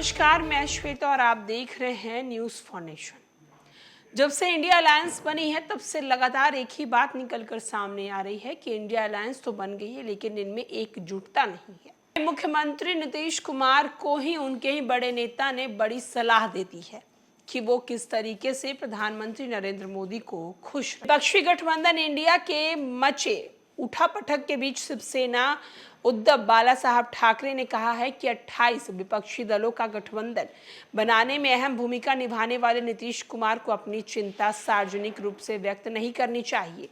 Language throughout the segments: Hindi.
नमस्कार, मैं श्वेता और आप देख रहे हैं न्यूज़ फाउंडेशन। जब से इंडिया अलायंस बनी है तब से लगातार एक ही बात निकलकर सामने आ रही है कि इंडिया अलायंस तो बन गई है लेकिन इनमें एकजुटता नहीं है। मुख्यमंत्री नीतीश कुमार को ही उनके ही बड़े नेता ने बड़ी सलाह दे दी है कि वो किस तरीके से प्रधानमंत्री नरेंद्र मोदी को खुश रखें। विपक्षी गठबंधन इंडिया के मचे उठापटक के बीच शिवसेना उद्धव बाला साहब ठाकरे ने कहा है कि 28 विपक्षी दलों का गठबंधन बनाने में अहम भूमिका निभाने वाले नीतीश कुमार को अपनी चिंता सार्वजनिक रूप से व्यक्त नहीं करनी चाहिए,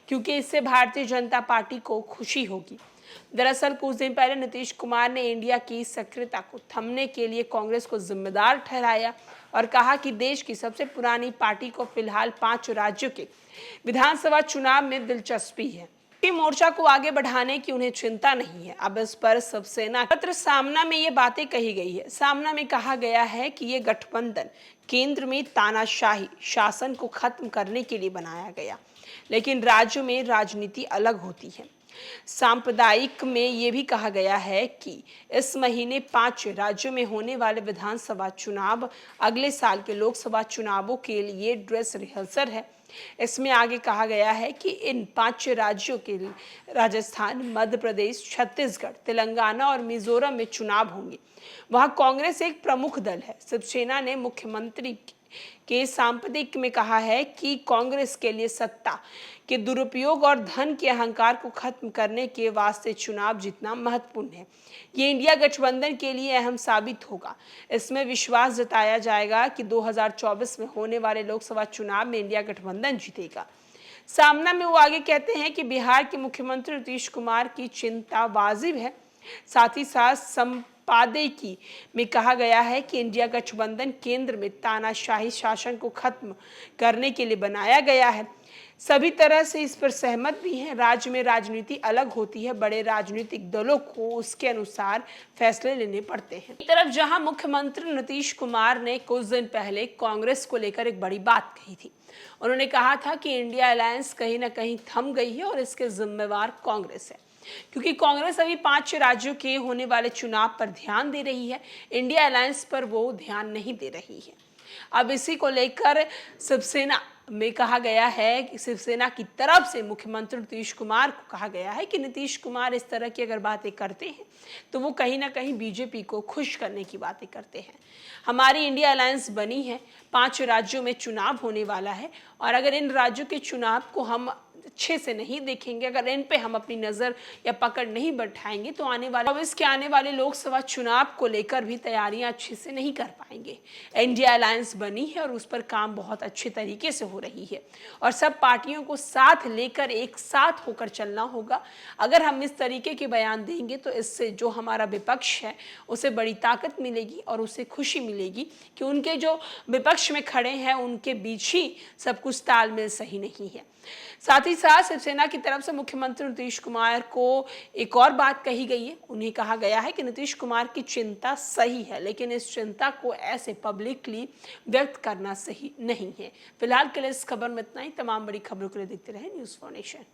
क्योंकि इससे भारतीय जनता पार्टी को खुशी होगी। दरअसल कुछ दिन पहले नीतीश कुमार ने इंडिया की सक्रियता को थमने के लिए कांग्रेस को जिम्मेदार ठहराया और कहा कि देश की सबसे पुरानी पार्टी को फिलहाल 5 राज्यों के विधानसभा चुनाव में दिलचस्पी है। मोर्चा को आगे बढ़ाने की उन्हें चिंता नहीं है। अब इस पर शिवसेना पत्र सामना में ये बातें कही गई है। सामना में कहा गया है कि ये गठबंधन केंद्र में तानाशाही शासन को खत्म करने के लिए बनाया गया, लेकिन राज्यों में राजनीति अलग होती है। सांप्रदायिक में ये भी कहा गया है कि इस महीने 5 राज्यों में होने वाले विधानसभा चुनाव अगले साल के लोकसभा चुनावों के लिए ड्रेस रिहर्सल है। इसमें आगे कहा गया है कि इन 5 राज्यों के राजस्थान, मध्य प्रदेश, छत्तीसगढ़, तेलंगाना और मिजोरम में चुनाव होंगे। वहां कांग्रेस एक प्रमुख दल है। शिवसेना ने मुख्यमंत्री के सांप्रदायिक में कहा है कि कांग्रेस के लिए सत्ता के दुरुपयोग और धन के अहंकार को खत्म करने के वास्ते चुनाव जीतना महत्वपूर्ण है। ये इंडिया गठबंधन के लिए अहम साबित होगा। इसमें विश्वास जताया जाएगा कि 2024 में होने वाले लोकसभा चुनाव में इंडिया गठबंधन जीतेगा। सामना में वो आगे कहते हैं कि बिहार के मुख्यमंत्री नीतीश कुमार की चिंता वाजिब है। साथ ही साथ संपादकीय में कहा गया है कि इंडिया गठबंधन केंद्र में तानाशाही शासन को खत्म करने के लिए बनाया गया है। सभी तरह से इस पर सहमत भी हैं। राज्य में राजनीति अलग होती है, बड़े राजनीतिक दलों को उसके अनुसार फैसले लेने पड़ते हैं। एक तरफ जहां मुख्यमंत्री नीतीश कुमार ने कुछ दिन पहले कांग्रेस को लेकर एक बड़ी बात कही थी। उन्होंने कहा था कि इंडिया अलायंस कहीं ना कहीं थम गई है और इसके जिम्मेवार कांग्रेस है, क्योंकि कांग्रेस अभी 5 राज्यों के होने वाले चुनाव पर ध्यान दे रही है, इंडिया अलायंस पर वो ध्यान नहीं दे रही है। अब इसी को लेकर शिवसेना में कहा गया है कि शिवसेना की तरफ से मुख्यमंत्री नीतीश कुमार को कहा गया है कि नीतीश कुमार इस तरह की अगर बातें करते हैं तो वो कहीं ना कहीं बीजेपी को खुश करने की बातें करते हैं। हमारी इंडिया अलायंस बनी है, 5 राज्यों में चुनाव होने वाला है और अगर इन राज्यों के चुनाव को हम अच्छे से नहीं देखेंगे, अगर इन पे हम अपनी नज़र या पकड़ नहीं बैठाएंगे तो आने वाले लोकसभा चुनाव को लेकर भी तैयारियां अच्छे से नहीं कर पाएंगे। इंडिया अलायंस बनी है और उस पर काम बहुत अच्छे तरीके से हो रही है और सब पार्टियों को साथ लेकर एक साथ होकर चलना होगा। अगर हम इस तरीके के बयान देंगे तो इससे जो हमारा विपक्ष है उसे बड़ी ताकत मिलेगी और उसे खुशी मिलेगी कि उनके जो विपक्ष में खड़े हैं उनके बीच ही सब कुछ तालमेल सही नहीं है। साथ ही साथ शिवसेना की तरफ से मुख्यमंत्री नीतीश कुमार को एक और बात कही गई है। उन्हें कहा गया है कि नीतीश कुमार की चिंता सही है, लेकिन इस चिंता को ऐसे पब्लिकली व्यक्त करना सही नहीं है। फिलहाल के लिए इस खबर में इतना ही। तमाम बड़ी खबरों के लिए देखते रहे न्यूज़ फाउंडेशन।